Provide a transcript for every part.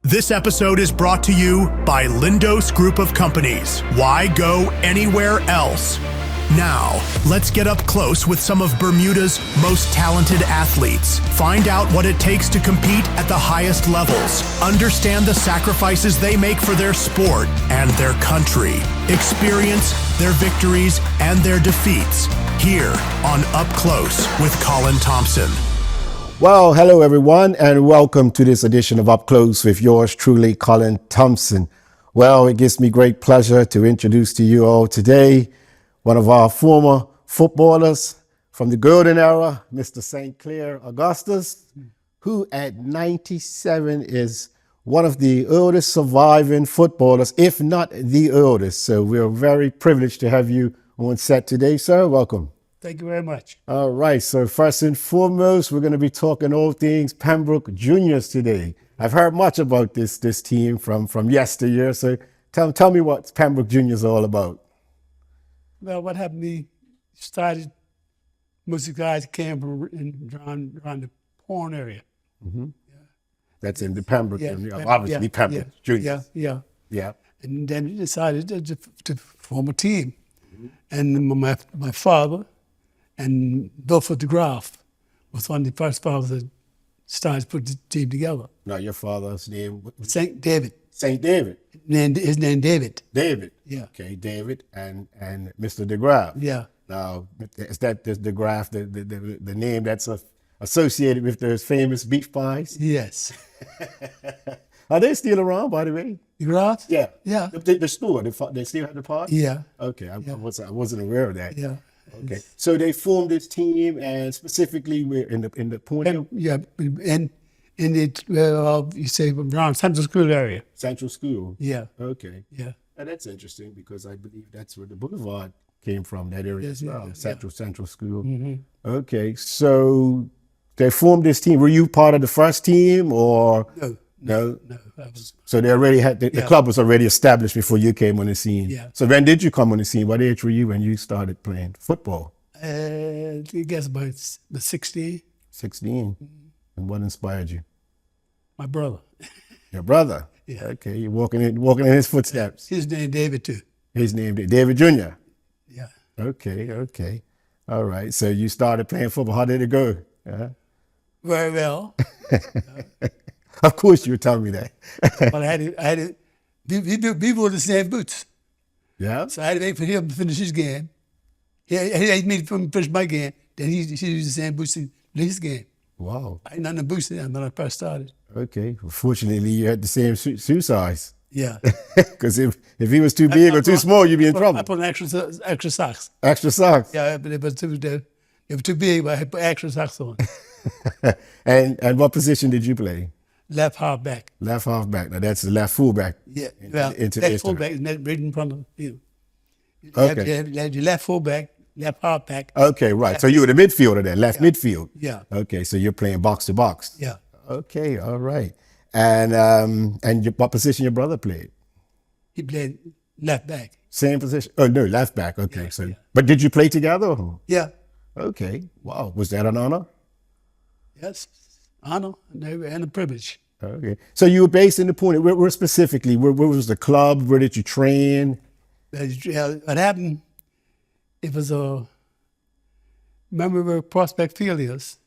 This episode is brought to you by Lindos Group of Companies. Why go anywhere else? Now, let's get up close with some of Bermuda's most talented athletes. Find out what it takes to compete at the highest levels. Understand the sacrifices they make for their sport and their country. Experience their victories and their defeats here on Up Close with Colin Thompson. Well, hello everyone, and welcome to this edition of Up Close with yours truly, Colin Thompson. Well, it gives me great pleasure to introduce to you all today one of our former footballers from the golden era, Mr. St. Clair Augustus, who at 97 is one of the oldest surviving footballers, if not the oldest. So we're very privileged to have you on set today, sir. Welcome. Thank you very much. All right, so first and foremost, we're going to be talking all things Pembroke Juniors today. I've heard much about this team from yesteryear, so tell me what Pembroke Juniors are all about. Well, what happened, we started, most of the guys came from around the Porn area. Mm-hmm. Yeah. That's in the Pembroke, Pembroke Juniors. Yeah. And then we decided to form a team. Mm-hmm. And my father and Barefoot was one of the first fathers that started to put the team together. Now, your father's name? St. David. St. David? His name David. David? Yeah. Okay, David and Mr. DeGraff. Yeah. Now, is that the DeGraff, the name that's associated with those famous beef pies? Yes. Are they still around, by the way? DeGraff? Yeah. Yeah. The store, they still have the pie? Yeah. Okay, I wasn't aware of that. Yeah. Okay, so they formed this team, and specifically we're in the point. Yeah, and in the you say around Central School area. Central School. Yeah. Okay. Yeah. And that's interesting because I believe that's where the Boulevard came from. That area as well. Central School. Mm-hmm. Okay, so they formed this team. Were you part of the first team or no? So they already had the club was already established before you came on the scene. Yeah. So when did you come on the scene? What age were you when you started playing football? I guess about 16. 16. Mm-hmm. And what inspired you? My brother. Your brother? Yeah. Okay, you're walking in his footsteps. His name David too. His name David Jr. Yeah. Okay. All right. So you started playing football. How did it go? Very well. Of course you would tell me that. But I had to, we wore the same boots. Yeah. So I had to wait for him to finish his game. He had me to finish my game. Then he used the same boots to play his game. Wow. I had none of the boots then when I first started. Okay. Well, fortunately, you had the same shoe size. Yeah. Because if he was too big or too small, you'd be in trouble. I put on extra socks. Extra socks? Yeah, but they were too big, but I put extra socks on. And what position did you play? Left halfback. Left halfback. Now that's the left fullback. Yeah. Left fullback is right in front of you. Okay. You have your left fullback, left halfback. Okay, right. So you were the midfielder then, left midfield. Yeah. Okay, so you're playing box to box. Yeah. Okay, all right. And what position your brother played? He played left back. Same position? Oh no, left back. Okay, but did you play together? Yeah. Okay. Wow. Was that an honor? Yes. Honor and a privilege. Okay. So you were based in the Point. Where specifically? Where was the club? Where did you train? What happened? It was remember where Prospect Field is?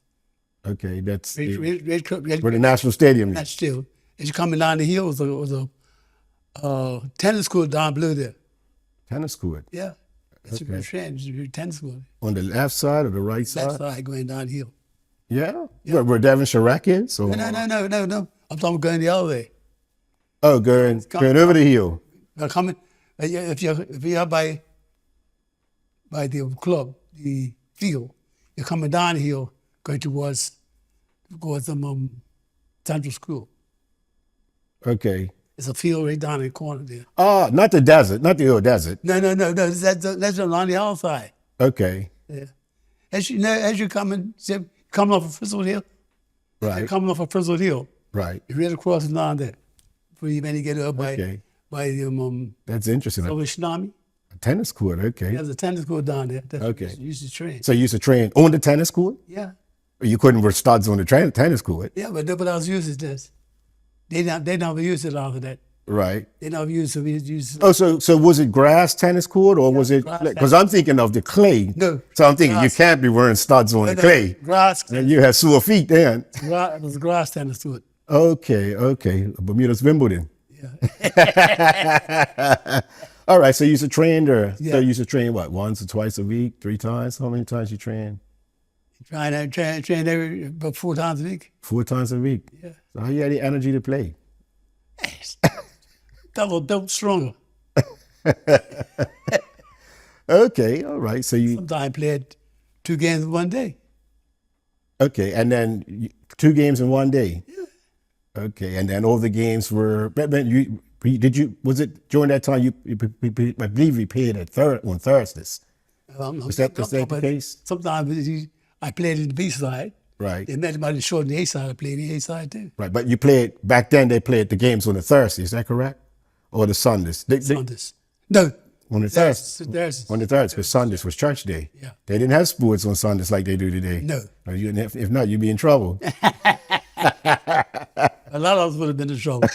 Okay, that's where the National Stadium is. That's still. As you coming down the hill, was a tennis court down below there. Tennis court? Yeah. It's a tennis court. On the left side or the right side? Left side going down the hill. Yeah? Where Devin Chirac is? Or? No. I'm talking going the other way. Oh, going over the hill. If you're by the club, the field, you're coming down the hill, going towards Central School. Okay. It's a field right down in the corner there. Oh, not the desert, not the old desert. No. That's on the outside. Okay. Yeah. As you coming off of Frizzle Hill. Right. Coming off of Frizzle Hill. Right. You ready to cross it down there before you get up by the That's interesting. over Shinami. A tennis court. Okay. There's a tennis court down there. That's okay. You used to train. So you used to train on the tennis court? Yeah. You couldn't wear studs on the tennis court? Yeah, but nobody else uses this. They never used it after that. Right. They never used it. Oh, so was it grass tennis court or was it? grass Because I'm thinking of the clay. No, So I'm thinking grass. you can't be wearing studs on the clay. Grass. And you have sore feet then. It was grass tennis to it. Okay. Bermuda's Wimbledon. Yeah. All right. So you used to train there. Yeah. So you used to train what, once or twice a week, 3 times? How many times you train? train about 4 times a week. 4 times a week. Yeah. So how you had the energy to play? Double built stronger. Okay. All right. So you Sometimes I played 2 games in one day. okay, and then 2 games in one day. Yeah. Okay, and then all the games were. But was it during that time I believe you played on Thursdays. Was that the case? Sometimes I played in the B side. Right. They met somebody short on the A side. I played the A side too. Right, but you played back then. They played the games on the Thursdays. Is that correct? Or the Sundays? Sundays. No. On the Thursdays. There's On the Thursdays, because Sundays was church day. Yeah. They didn't have sports on Sundays like they do today. No. If not, you'd be in trouble. A lot of us would have been in trouble.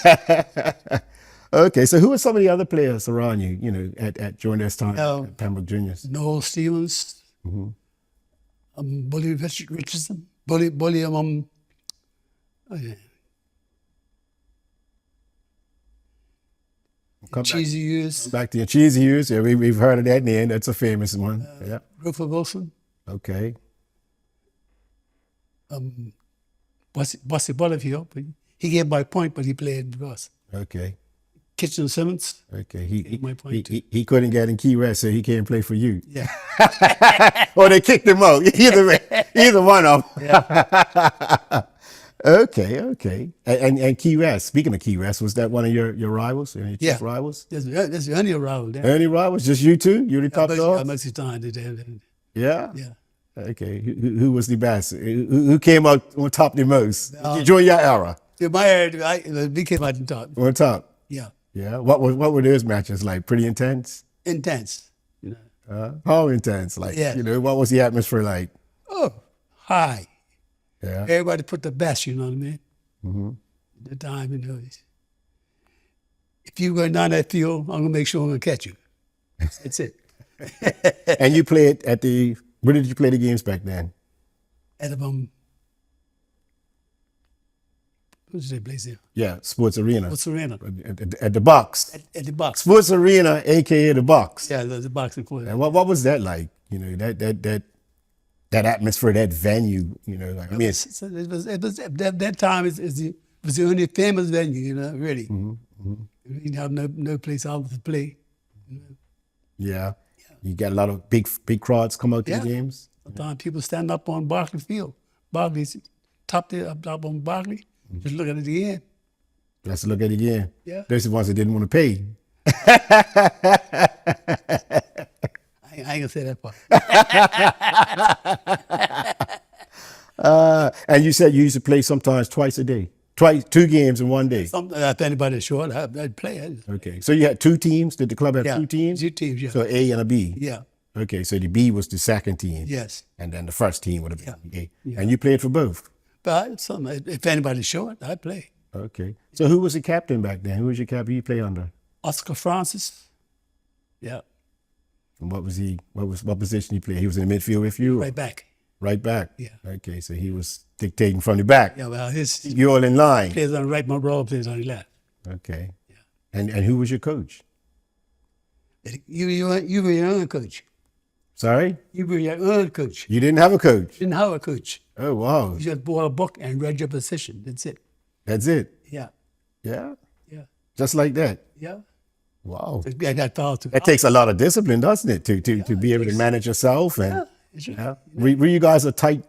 Okay, so who are some of the other players around you? You know, at during this time at Pembroke Juniors. Noel Stevens, Bully Richardson, Bully, oh yeah. Cheesy Years, Back to your cheesy years. Yeah, we've heard of that name. That's a famous one. Yeah. Rupert Wilson, Okay. Bossy Butterfield, but he gave my point, but he played with us. Okay. Kitchen Simmons, Okay. my point He couldn't get in Key West, so he can't play for you. yeah. Or they kicked him out. Either one of them. Yeah. Okay. And Key West. Speaking of Key West, was that one of your rivals? Any chief rivals? That's the only rival there. Any rivals? Just you two? You the top dog? Most of the time, they Yeah. yeah. Okay. Who was the best? Who came out on top the most? During your era? In my area, we came out on top. On top. Yeah. Yeah. What were those matches like? Pretty intense? Intense. You know. How intense? Like, Yeah. you know, what was the atmosphere like? Oh, high. Yeah. Everybody put the best, you know what I mean? Mm-hmm. At the time, you know. If you go down that field, I'm gonna make sure I'm gonna catch you. That's it. And you played at the. Where did you play the games back then? At what's that place there? Yeah, Sports Arena. What's Arena? At the box. At the box. Sports Arena, aka the box. Yeah, the boxing court. And what was that like? You know, that atmosphere, that venue. You know, like, I mean, So it was that time was the only famous venue, you know, really. Mm-hmm. You didn't have no place else to play. yeah. You got a lot of big crowds come out to the games. Sometimes people stand up on Barclay Field. Barclay's top on Barclay. Just look at it again. Let's look at it again. Yeah. There's the ones that didn't want to pay. I ain't gonna say that part. And you said you used to play sometimes twice a day. 2 games in one day. If anybody's short, I'd play. Okay. So you had 2 teams? Did the club have Yeah, 2 teams? 2 teams, yeah. So A and a B? Yeah. Okay, so the B was the second team. Yes. And then the first team would have been the A. Yeah. And you played for both? But if anybody's short, I'd play. Okay. So who was the captain back then? Who was your captain you play under? Oscar Francis. Yeah. And what position he played? He was in the midfield with you? Right back. Right back? Yeah. Okay, so he was dictating from the back. Yeah, well, his You're all in line. plays on the right, my brother plays on the left. Okay. Yeah. And who was your coach? You were your own coach. Sorry? You were your own coach. You didn't have a coach? Didn't have a coach. Oh, wow. You just bought a book and read your position. That's it. That's it? Yeah. Yeah? Yeah. Just like that? Yeah. Wow. Yeah, that takes a lot of discipline, doesn't it, to be able to manage yourself? And Yeah. Were you guys a tight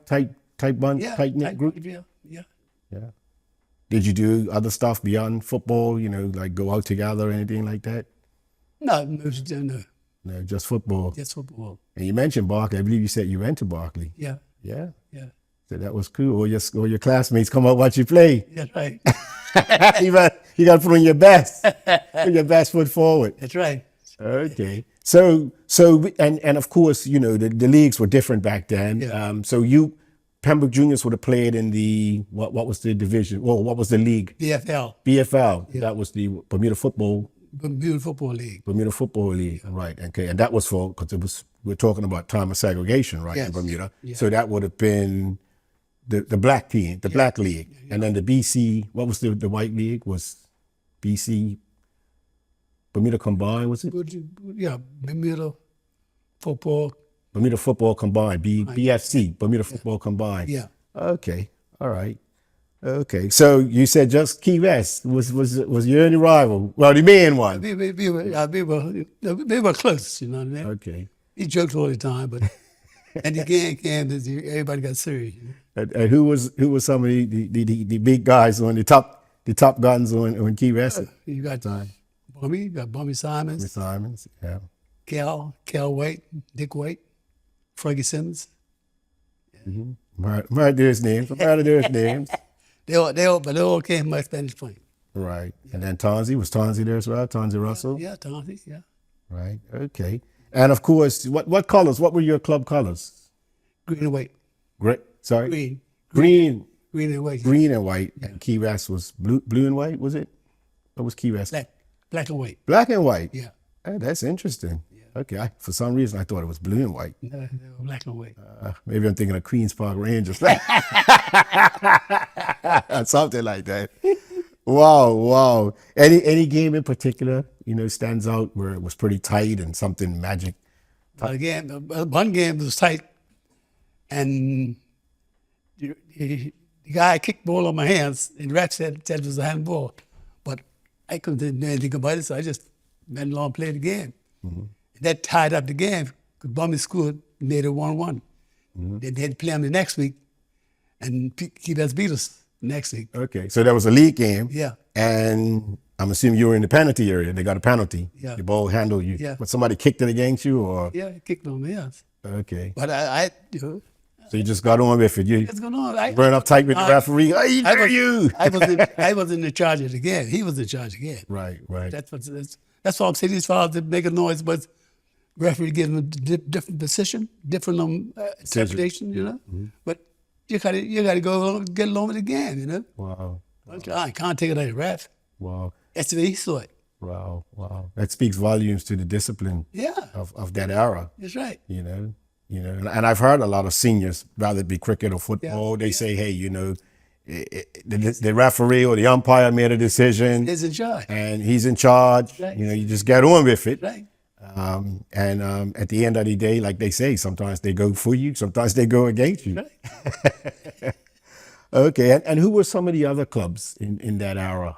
bunch, Yeah. tight knit group? Yeah. Yeah. Yeah. Did you do other stuff beyond football? You know, like go out together or anything like that? No. No, just football. Just football. And you mentioned Berkeley. I believe you said you went to Berkeley. Yeah. Yeah. Yeah. So that was cool. All your classmates come out watch you play. That's right. you got to put on your best. Put your best foot forward. That's right. Okay. So and of course, you know, the leagues were different back then. Yeah. So you Pembroke Juniors would have played in the, what was the division? Well, what was the league? BFL, BFL. That was the Bermuda Football Bermuda Football League. Bermuda Football League, right? Okay, and that was for, because we're talking about time of segregation, right, Yes. in Bermuda. Yeah. So that would have been the black team, the black league, and then the BC. What was the white league? Was BC Bermuda Combined? Was it Yeah, Bermuda Football. Bermuda Football Combined? BFC, Bermuda Football Combined. Yeah. Okay, all right. Okay, so you said just Key West was your only rival? Well, the main one. We were close, you know what I mean? Okay. He joked all the time, but and the game came, everybody got serious. You know? And who was some of the big guys on the top guns on Key West? You got Bummy, you got Bummy Simons, Miss Simons, yeah. Cal White, Dick White, Frankie Simmons. Heard those names. I've heard of those names. They all came from my Spanish playing. Right. And then Tonzi, was Tonzi there as well? Tonzi Russell? Yeah, Tony, yeah. Right. Okay. And of course, what colors? What were your club colors? Green and white. Great. Sorry? Green. Green. Green and white. Green and white. And Key West was blue and white, was it? What was Key West? Black and white. Black and white? Yeah. Hey, that's interesting. Yeah. Okay. For some reason, I thought it was blue and white. No, they were black and white. Maybe I'm thinking of Queens Park Rangers. Something like that. Wow. Any game in particular, stands out where it was pretty tight and something magic? Again, one game was tight, and the guy kicked the ball on my hands, and the ref said it was a handball. But I couldn't do anything about it, so I just went along and played the game. Mm-hmm. That tied up the game, because Bummy scored, made it 1-1. Mm-hmm. Then they had to play them the next week, and keep us beat us next week. Okay, so that was a league game. Yeah. And I'm assuming you were in the penalty area. They got a penalty. Yeah. The ball handled you. Yeah. But somebody kicked it against you, or? Yeah, he kicked on me, yes. Okay. But So you just got on with it. You what's going on? weren't uptight with the referee. I wasn't in charge of the game. He was in charge of the game. Right. That's why I'm saying these fouls that make a noise, but referee gives them a different position, different interpretation, Mm-hmm. But you gotta go along, get along with the game, Wow. I can't take it like a ref. Wow. That's the way he saw it. Wow. That speaks volumes to the discipline of that era. That's right. And I've heard a lot of seniors, rather it be cricket or football, they say, hey, the referee or the umpire made a decision. He's in charge. And he's in charge. Right. You just get on with it. Right. At the end of the day, like they say, sometimes they go for you, sometimes they go against you. Right. Okay, and who were some of the other clubs in that era,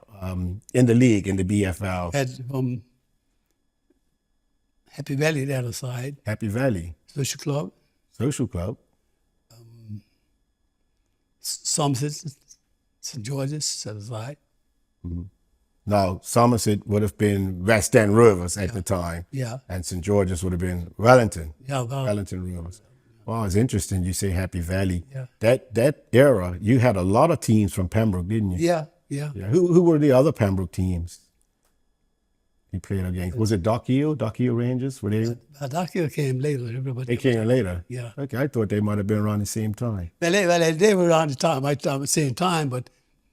in the league, in the BFL? Had Happy Valley the other side. Happy Valley. Social Club. Social Club. Somerset, St. George's the other side. Mm-hmm. Now, Somerset would have been West End Rovers at the time. Yeah. And St. George's would have been Wellington. Yeah, Wellington Rovers. Wow, it's interesting you say Happy Valley. Yeah. That era, you had a lot of teams from Pembroke, didn't you? Yeah. Who were the other Pembroke teams you played against? Was it Dock Hill Rangers? Were they? Dock Hill came later. They came later? Yeah. Okay, I thought they might have been around the same time. Well, they were around the same time, but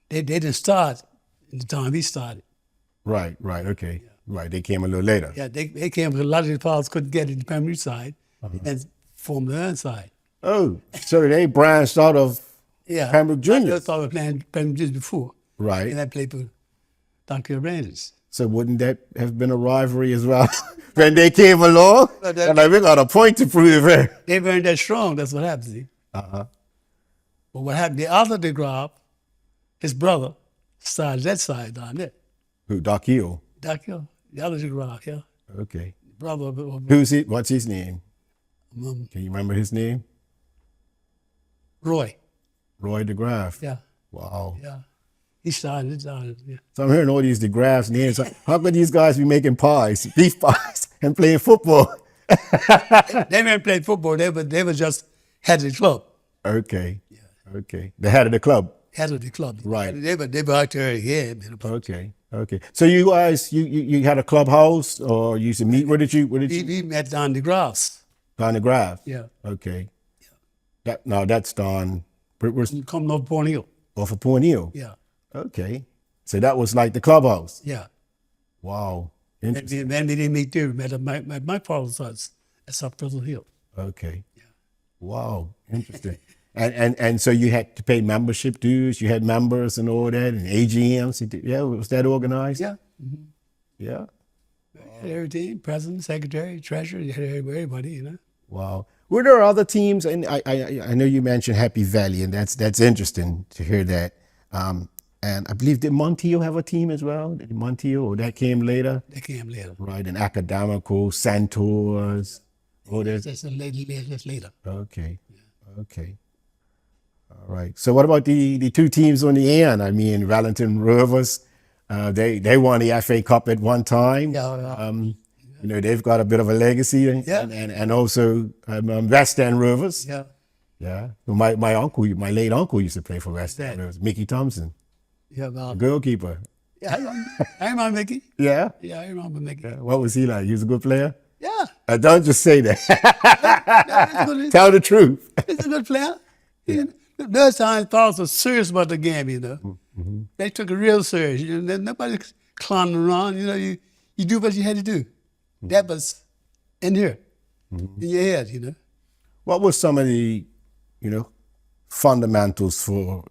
they didn't start in the time he started. Right, okay. Yeah. Right, they came a little later. Yeah, they came because a lot of the pilots couldn't get in the Pembroke side and formed their own side. Oh, so they branched out of Pembroke Juniors. I thought we were playing Pembroke Juniors before. Right. And I played for Dock Hill Rangers. So wouldn't that have been a rivalry as well? When they came along, and we got a point to prove here. They weren't that strong, that's what happened, see? Uh-huh. But what happened, the other DeGraw, his brother, started that side down there. Who, Dock Hill? Dock Hill, the other DeGraw, yeah. Okay. Brother. Who's he? What's his name? Can you remember his name? Roy. Roy DeGraff. Yeah. Wow. Yeah. He started, yeah. So I'm hearing all these DeGraff's names. How could these guys be making pies, beef pies, and playing football? They weren't playing football, they were just head of the club. Okay. Yeah. Okay. The head of the club. Head of the club. Right. They were out there again. Okay. So you guys, you had a clubhouse, or you used to meet? Where did you? We met down the grass. Down the Graph? Yeah. Okay. Yeah. That's down You come off Borneo. Off of Borneo? Yeah. Okay. So that was like the clubhouse? Yeah. Wow. And Interesting. we didn't meet there. We met at my father's house at South Pleasant Hill. Okay. Yeah. Wow. Interesting. And so you had to pay membership dues. You had members and all that, and AGMs. Yeah, was that organized? Yeah. Yeah. Everything, president, secretary, treasurer, you had everybody, you know. Wow. Were there other teams? And I know you mentioned Happy Valley, and that's interesting to hear that. And I believe, did Montiel have a team as well? Did Montiel, or that came later? They came later. Right, and Academical, Santos. Oh, That's later. Okay. Okay. All right. So what about the two teams on the end? I mean, Wellington Rovers, they won the FA Cup at one time. Yeah. You know, they've got a bit of a legacy, Yeah. and also West End Rovers. Yeah. Yeah. Well, my late uncle used to play for West End Rovers. Mickey Thompson, Yeah, well, goalkeeper. yeah, I remember Mickey. Yeah. Yeah, I remember Mickey. Yeah. What was he like? He was a good player. Yeah. Don't just say that. He's Tell the truth. a good player. Those times, Paul was serious about the game, you know. Mm-hmm. They took it real serious. You know, nobody clowning around. You know, you do what you had to do. Mm-hmm. That was in here, in your head, you know. What were some of the, fundamentals for,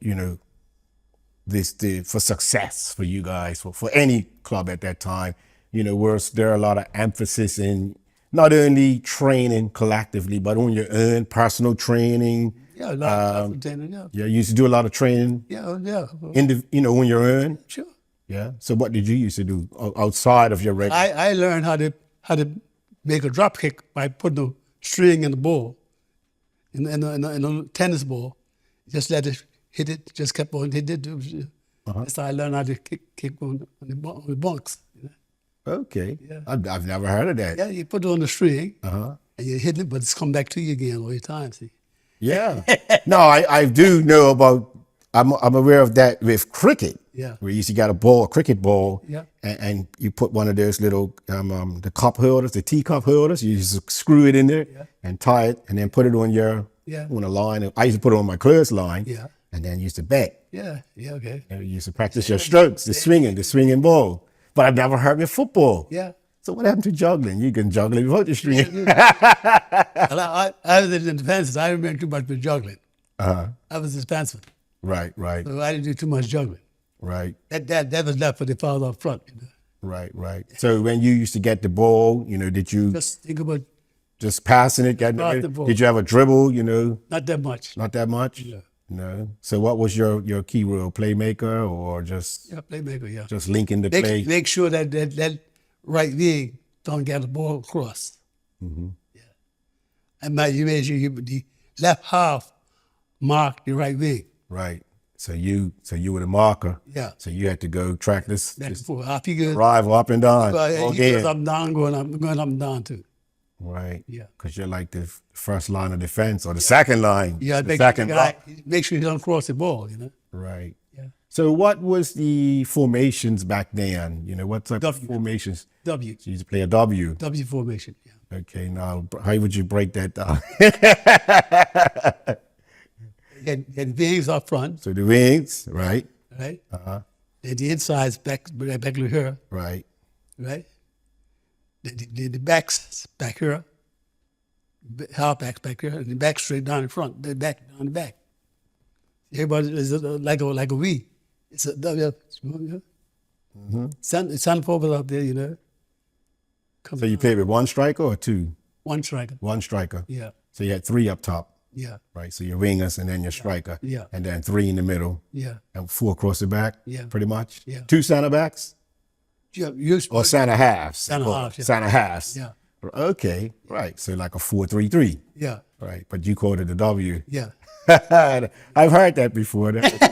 for success for you guys, for any club at that time? Was there a lot of emphasis in not only training collectively, but on your own personal training? Yeah, a lot of training, yeah. Yeah, you used to do a lot of training Yeah. on your own? Sure. Yeah. So what did you used to do outside of your regular? I learned how to make a drop kick by putting a string in the ball, in a tennis ball. Just let it hit it. Just kept on hit it. That's how I learned how to kick on the bunks. You know? Okay. Yeah. I've never heard of that. Yeah, you put it on the string Uh-huh. and you hit it, but it's come back to you again all the time. See. Yeah. No, I do know about. I'm aware of that with cricket. Yeah. Where you used to get a cricket ball. Yeah. And you put one of those little the cup holders, the teacup holders. You just screw it in there and tie it, and then put it on on a line. I used to put it on my clothesline. Yeah. And then used to bat. Yeah. Okay. And you used to practice your strokes, the swinging ball. But I've never heard of football. Yeah. So what happened to juggling? You can juggle without the string. Well, I was in the defense. I didn't remember too much with juggling. I was a defenseman, Right. so I didn't do too much juggling. Right. That was left for the fellows up front. You know? Right. So when you used to get the ball, did you Just think about just passing it? pass the ball. Did you have a dribble? not that much. Not that much. Yeah. No. So what was your key role? Playmaker or just Yeah, playmaker. Yeah. just linking the play? Make sure that right wing don't get the ball across. Mm-hmm. Yeah. And you made sure the left half mark the right wing. Right. So you were the marker. Yeah. So you had to go track this Back and forth. After you go, drive up and down. he goes up and down, going up and down too. Right. Yeah. Because you're like the first line of defense or the second line. Yeah, the second block. make sure he don't cross the ball. Right. Yeah. So what was the formations back then? What type of formations? W. So you used to play a W. W formation. Yeah. Okay. Now, how would you break that down? And wings up front, So the wings, right? right? Then the insides back here, Right. right? The backs back here, half backs back here, and the back straight down in front, the back down the back. Everybody is like a V. It's a W. Sun forward up there, Come So you on. played with one striker or two? One striker. One striker. Yeah, So you had three up top, yeah, right? So your wingers and then your striker. Yeah. And then three in the middle. yeah. And four across the back. Yeah. Pretty much. Yeah. Two center backs You or center halves. Center halves, yeah. Center halves. Yeah. Okay. Right. So like a 4-3-3. Yeah, Right. But you called it a W. yeah. I've heard that before.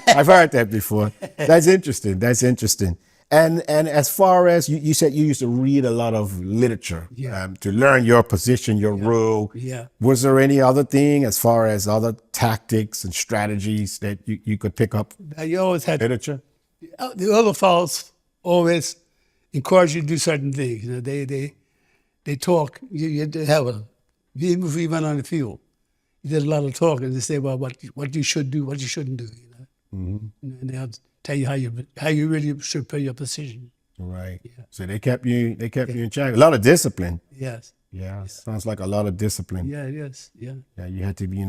I've heard that before. That's interesting. And as far as you said, you used to read a lot of literature to learn your position, your role. Yeah. Was there any other thing as far as other tactics and strategies that you could pick up? You always had Literature. the other fellows always encourage you to do certain things. They talk. You have even if we went on the field, he did a lot of talking. They say, well, what you should do, what you shouldn't do. And they'll tell you how you really should play your position. Right. Yeah. So they kept you in check. A lot of discipline. Yes. Yeah. Sounds like a lot of discipline. Yeah, it is. Yeah. Yeah. You had to be,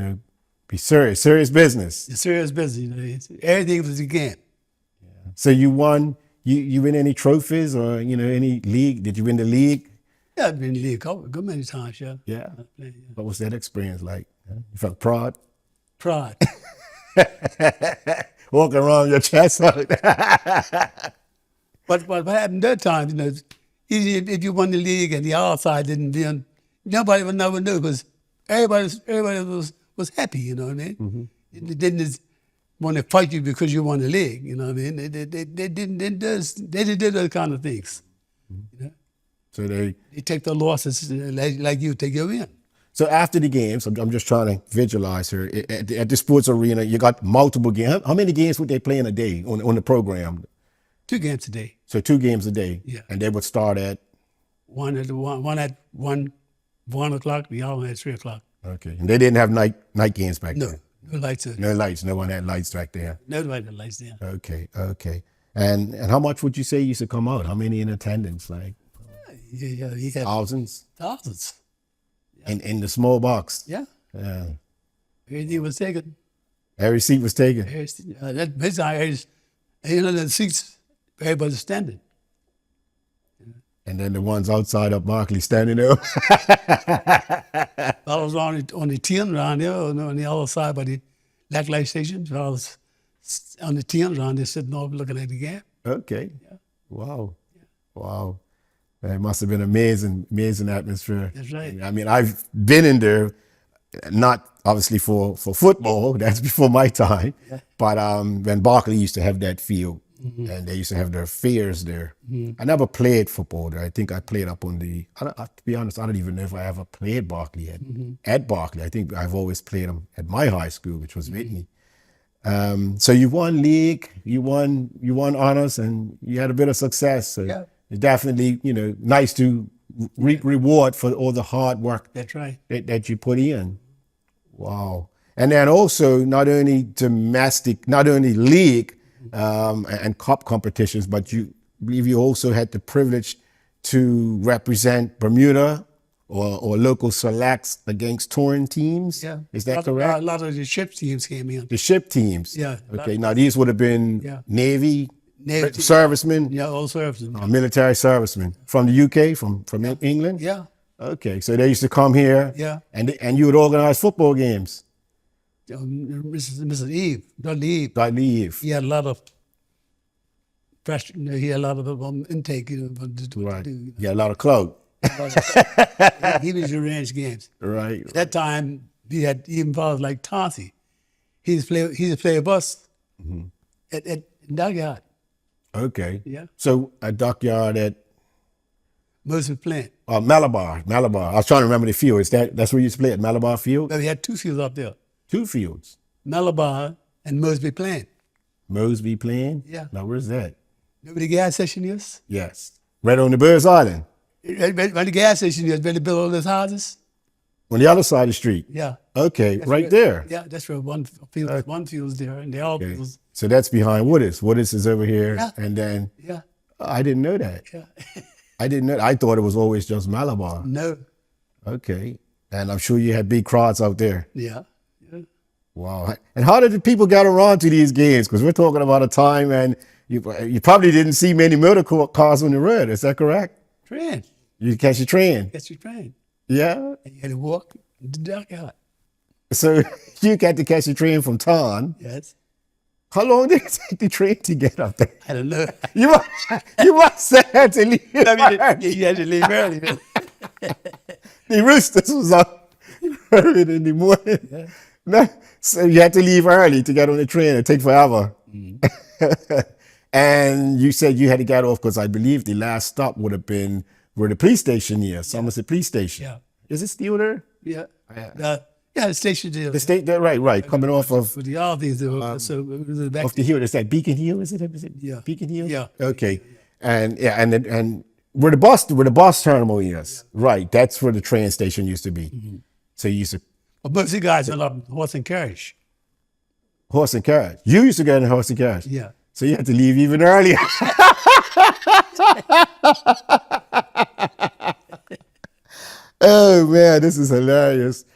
be serious business. It's serious business. Everything was a game. Yeah. So you won. You win any trophies or any league? Did you win the league? Yeah, I've been in the league good many times. Yeah. Yeah. What was that experience like? You felt proud? Pride. Walking around your chest out. But what happened that time, if you won the league and the outside didn't win, nobody would never know because everybody was happy, you know what I mean? They didn't want to fight you because you won the league, you know what I mean? They didn't do those kind of things. So they take the losses like you take your win. So after the games, I'm just trying to visualize here. At the sports arena, you got multiple games. How many games would they play in a day on the program? 2 games a day. So 2 games a day. Yeah. And they would start at? One at 1 o'clock, the other one at 3 o'clock. Okay. And they didn't have night games back No, then? no lights. No lights. No one had lights back there. Nobody had lights there. Okay. And how much would you say used to come out? How many in attendance? Like Yeah, he had thousands? thousands. In the small box? Yeah. Yeah. Everything was taken. Every seat was taken? That business, the seats, everybody was standing. And then the ones outside of Barclay standing there? I was on the 10 around there, on the other side by the black light station. I was on the 10 around there sitting over looking at the game. Okay. Yeah. Wow. Yeah. Wow. It must have been amazing atmosphere. That's right. I mean, I've been in there, not obviously for football, that's before my time, but when Barclay used to have that field, and they used to have their fairs there. I never played football there. I think I played up on to be honest, I don't even know if I ever played Barclay at Barclay. I think I've always played them at my high school, which was Whitney. So you won league, you won honors, and you had a bit of success. So yeah. It's definitely, nice to reap reward for all the hard work. That's right. That you put in. Wow. And then also not only league and cup competitions, but believe you also had the privilege to represent Bermuda or local selects against touring teams. Yeah. Is that correct? A lot of the ship teams came in. The ship teams. Yeah. Okay. Now these would have been Navy servicemen. Yeah, all servicemen. Military servicemen from the UK, from England. Yeah. Okay, so they used to come here. Yeah. And you would organize football games. Mrs. Eve, Dudley Eve. He had a lot of intake. Right. Yeah, a lot of clout. He was arranged games. Right. At that time, he had even fathers like Tonsi. He used to play a bus at Dockyard. Okay. Yeah. So a Dockyard at Mosby Plant. Malabar. I was trying to remember the field. That's where you used to play at Malabar Field? Well, we had 2 fields up there. 2 fields. Malabar and Mosby Plant. Mosby Plant? Yeah. Now where's that? Know where the gas station is? Yes. Right on the Birds Island. Where the gas station is, where they built all those houses. On the other side of the street. Yeah. Okay, right there. Yeah, that's where one field's there, and they all fields. So that's behind Woodis. Woodis is over here, Yeah. and then Yeah. I didn't know that. Yeah. I didn't know. I thought it was always just Malabar. No. Okay, and I'm sure you had big crowds out there. Yeah. Wow. And how did the people get around to these games? Because we're talking about a time and you probably didn't see many motor cars on the road. Is that correct? Train. You catch your train. Catch your train. Yeah. And you had to walk to the Dockyard. So you got to catch the train from town. Yes. How long did it take the train to get up there? I don't know. You must have had to leave. You had to leave early. The Roosters was up early in the morning. Yeah. No, so you had to leave early to get on the train. It take forever. And you said you had to get off because I believe the last stop would have been where the police station is, Somerset Police Station. Yeah. Is it still there? Yeah. The station there. The state, right. Coming off of With the all these, so it was back. off the hill. Is that Beacon Hill? Is it? Yeah. Beacon Hill. Yeah. Okay. And where the bus terminal is, right? That's where the train station used to be. So you used to But most of the guys went up horse and carriage. Horse and carriage. You used to get in a horse and carriage. Yeah. So you had to leave even earlier. Oh man, this is hilarious.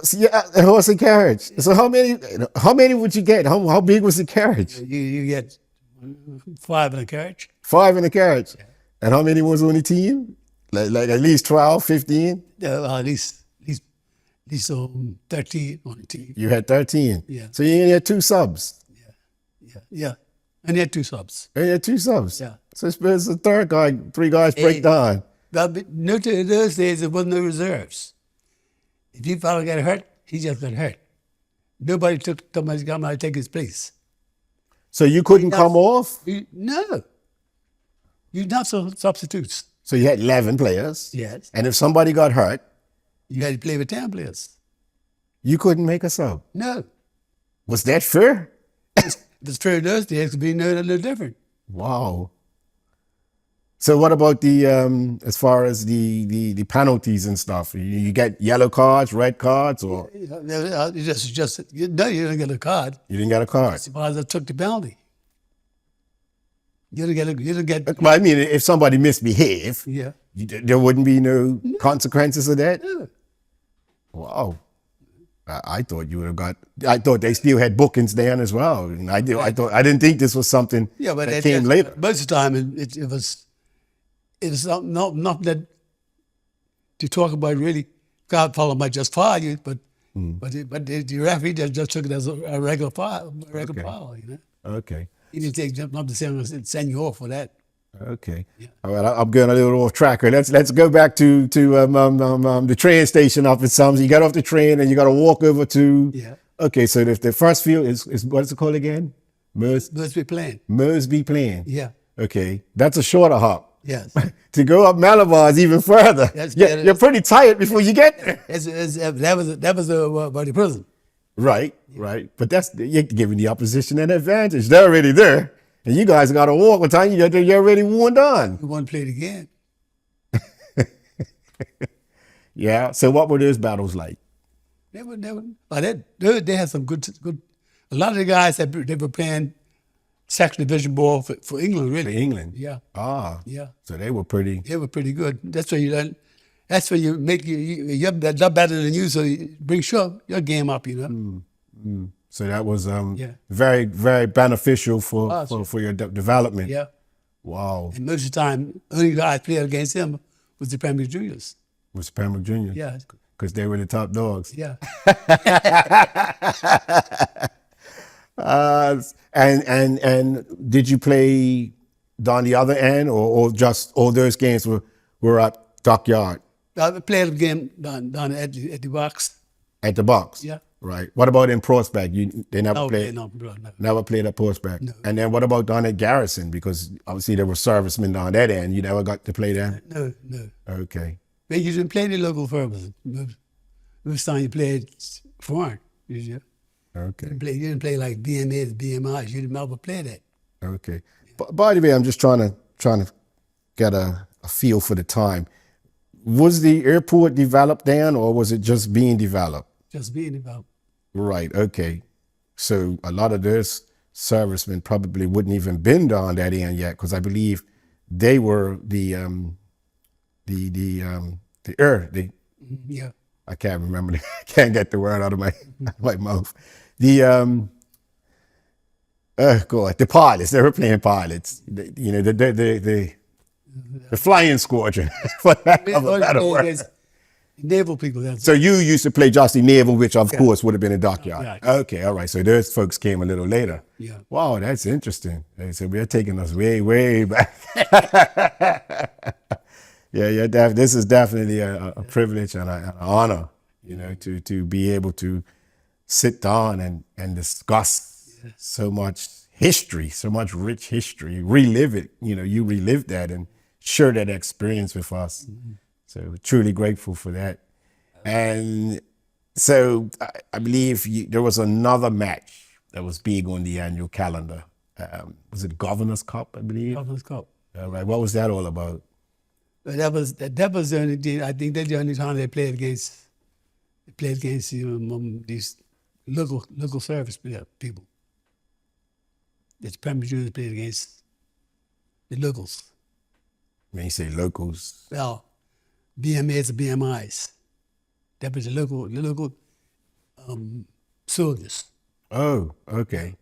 So, yeah, a horse and carriage. So how many would you get? How big was the carriage? You get 5 in a carriage. 5 in the carriage. Yeah. And how many was on the team? Like at least 12, 15? At least 13 on the team. You had 13. Yeah. So you only had 2 subs. Yeah. And you had 2 subs. And you had 2 subs. Yeah. So it's the third guy, 3 guys break down. But no, in those days, there was no reserves. If you fella got hurt, he just got hurt. Nobody took somebody's got to take his place. So you couldn't come off? No. You'd have some substitutes. So you had 11 players. Yes. And if somebody got hurt, You had to play with 10 players. you couldn't make a sub. No. Was that fair? The fair those days could be no different. Wow. So what about the as far as the penalties and stuff? You get yellow cards, red cards, or You didn't get a card. you didn't get a card? Supervisor took the penalty. You didn't get. Well, I mean, if somebody misbehaved, Yeah. there wouldn't be no consequences of that. No. Wow. I thought you would have got. I thought they still had bookings then as well. And I didn't think this was something But that came later. Most of the time, it was not that to talk about really. God follow might just fire you, but the referee just took it as a regular foul, foul. You know, Okay. he didn't take jump up to send you off for that. Okay. Yeah. All right. I'm going a little off track here. Let's go back to the train station up in Sums. You got off the train and you got to walk over to. Yeah. Okay. So the first field is what is it called again? Mersby Plain. Mersby Plain. Yeah. Okay. That's a shorter hop. Yes. To go up Malabar is even further. You're pretty tired before you get there. That was by the prison. Right. Right. But you're giving the opposition an advantage. They're already there. And you guys got to walk. By the time you get there, you're already worn down. We want to play it again. Yeah. So what were those battles like? They had some good. A lot of the guys they were playing second division ball for England, really. For England? Yeah. Ah. Yeah. So they were pretty. They were pretty good. That's where you learn. That's where you make you're better than you, so you bring your game up, you know. So that was very, very beneficial for your development. Yeah. Wow. And most of the time, only guy I played against him was the Pembroke Juniors. Was Pembroke Juniors? Yeah. Because they were the top dogs. Yeah. And did you play down the other end, or just all those games were at Dockyard? I played a game down at the box. At the box? Yeah. Right. What about in Prospect? They never No, played? no. Never played at Prospect? No. And then what about down at Garrison? Because obviously there were servicemen down that end. You never got to play there? No. Okay. But you didn't play the local firms. Most time you played foreign. Okay. You didn't play like BMAs, BMIs. You didn't ever play that. Okay. By the way, I'm just trying to get a feel for the time. Was the airport developed then, or was it just being developed? Just being about. Right. Okay. So a lot of those servicemen probably wouldn't even been down that end yet, because I believe they were the Yeah. I can't remember. I can't get the word out of my mouth. The pilots. They were playing pilots. The flying squadron, for lack of a better word. Naval people. That's So you used to play just the naval, which of course would have been a dockyard. Yeah. Okay, all right. So those folks came a little later. Yeah. Wow, that's interesting. So we're taking us way, way back. Yeah. This is definitely a privilege and an honor, to be able to sit down and discuss so much history, so much rich history, relive it. You relive that and share that experience with us. Mm-hmm. So truly grateful for that. And so I believe there was another match that was big on the annual calendar. Was it Governor's Cup, I believe? Governor's Cup. All right. What was that all about? But that was the only thing. I think that's the only time they played against They played against these local service people. The Pembroke Juniors played against the locals. When you say locals, Well, BMAs or BMIs. That was the local soldiers. oh, okay.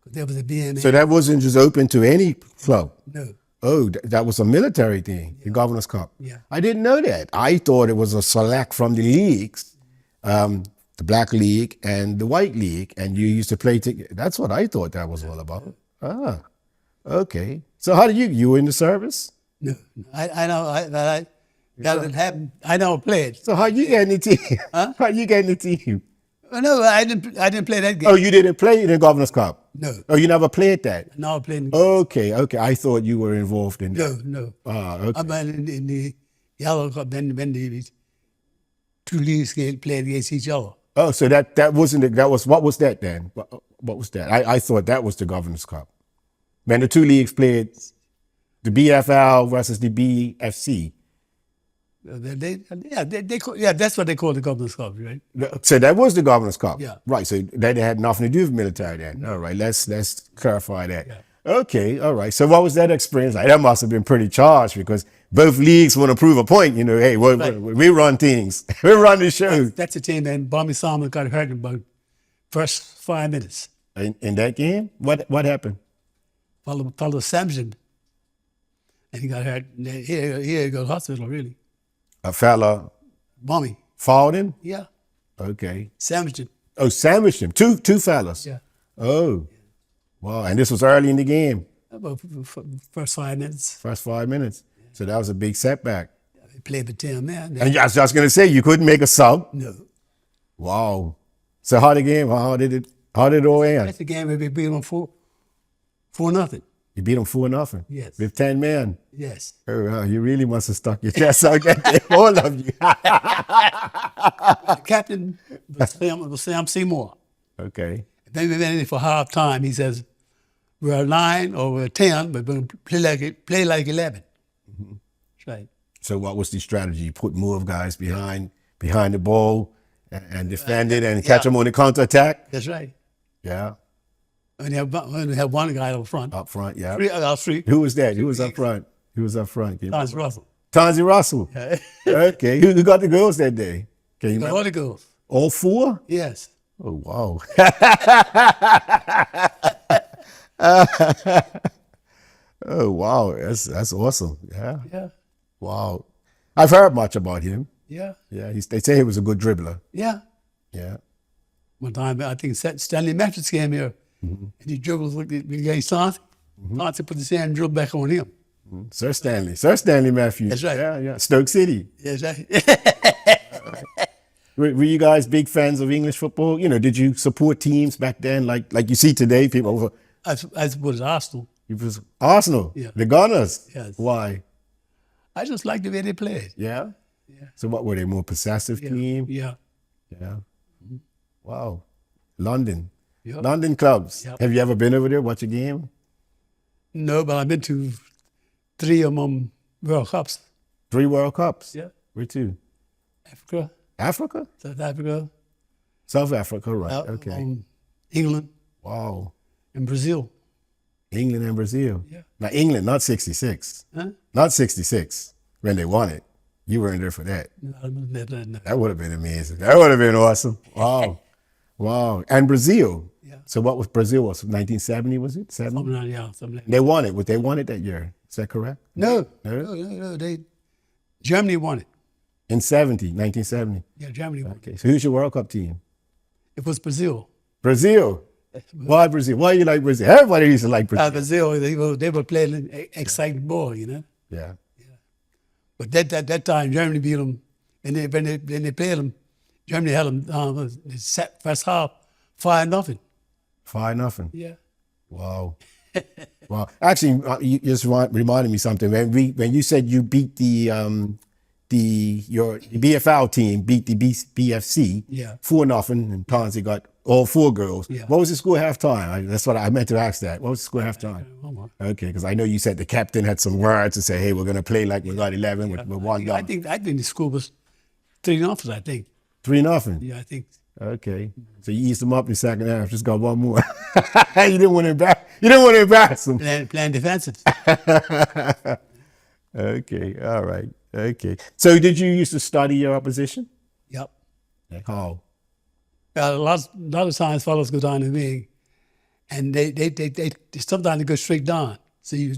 There was a BMA. So that wasn't just open to any club. No. Oh, that was a military thing, the Governor's Cup. Yeah. I didn't know that. I thought it was a select from the leagues, the Black League and the White League, and you used to play together. That's what I thought that was all about. Ah, okay. So how did you were in the service? No. I know that didn't happen. I never played. So how you get in the team? Huh? How you get in the team? Oh, no, I didn't play that game. Oh, you didn't play in the Governor's Cup? No. Oh, you never played that? No, I played. Okay. I thought you were involved in that. No. Ah, okay. I'm in the Yellow Cup. Then when the two leagues played against each other. Oh, so that wasn't it. That was, what was that then? What was that? I thought that was the Governor's Cup. When the two leagues played, the BFL versus the BFC. That's what they call the Governor's Cup, right? So that was the Governor's Cup. Yeah. Right. So that had nothing to do with military then. All right. Let's clarify that. Yeah. Okay. All right. So what was that experience like? That must have been pretty charged because both leagues want to prove a point. You know, hey, we run things. We run the show. That's the team, man. Bobby Salmon got hurt in about first 5 minutes. In that game, what happened? Fellow Samson, and he got hurt. And he go to hospital, really. A fella Bobby. fouled him. Yeah. Okay. Samson. Oh, sandwiched him. Two fellas. Yeah. Oh, wow. And this was early in the game. About first 5 minutes. First 5 minutes. So that was a big setback. They played the team, man. And I was just going to say, you couldn't make a sub. No. Wow. So how did it all end? That's the game where we beat them 4-0. You beat them 4-0. Yes. With 10 men. Yes. Oh, wow. You really must have stuck your chest out there, all of you. The captain was Sam Seymour. Okay. Then we went in for half time. He says, we're 9 or we're 10, but we're going to play like 11. Mm-hmm. That's right. So what was the strategy? You put more guys behind the ball and defend it and catch them on the counterattack? That's right. Yeah. And we have one guy up front. Up front, yeah. Three. Who was that? Who was up front? Tons Russell. Tonzi Russell. Yeah. Okay. Who got the goals that day? Can you remember? All the goals. All 4? Yes. Oh, wow. Oh, wow. That's awesome. Yeah. Yeah. Wow. I've heard much about him. Yeah. Yeah. They say he was a good dribbler. Yeah. Yeah. One time, I think Stanley Matthews came here, and he dribbled against Tonzi. Tonzi put his hand and dribbled back on him. Sir Stanley Matthews. That's right. Yeah. Stoke City. That's right. Were you guys big fans of English football? You know, did you support teams back then like you see today? People. I suppose Arsenal. It was Arsenal. Yeah. The Gunners. Yes. Why? I just liked the way they played. Yeah. Yeah. So what were they, more possessive team? Yeah. Yeah. Wow. London. Yep. London clubs. Yep. Have you ever been over there, watch a game? No, but I've been to 3 of them World Cups. 3 World Cups? Yeah. Where to? Africa, Africa? South Africa, South Africa, right. Okay. England, Wow. and Brazil. England and Brazil. Yeah. Now, England, not 66. Huh? Not 66, when they won it. You weren't there for that. No. That would have been amazing. That would have been awesome. Wow. Wow. And Brazil. Yeah. So what was Brazil? Was 1970, was it? 70? Something like that. They won it. They won it that year. Is that correct? No. No? Germany won it. In 1970. Yeah, Germany won it. Okay. So who's your World Cup team? It was Brazil. Brazil. Why Brazil? Why you like Brazil? Everybody used to like Brazil. Brazil, they were playing an exciting ball, you know. Yeah. But that time, Germany beat them, and when they played them, Germany held them first half 5-0. 5-0. Yeah. Wow. Wow. Actually, you just reminded me something. When you said you beat your BFL team beat the BFC, Yeah. 4-0, and Tonzi got all 4 girls. Yeah. What was the score halftime? That's what I meant to ask that. What was the score halftime? Okay, because I know you said the captain had some words to say, hey, we're going to play like we got 11 with one guy. I think the score was 3-0, I think. 3-0. Yeah, I think. Okay. So you eased them up in the second half. Just got one more. You didn't want to embarrass. You didn't want to embarrass them. Playing defensive. Okay. All right. Okay. So did you used to study your opposition? Yep. How? A lot of times fellows go down the wing, and they sometimes they go straight down. So you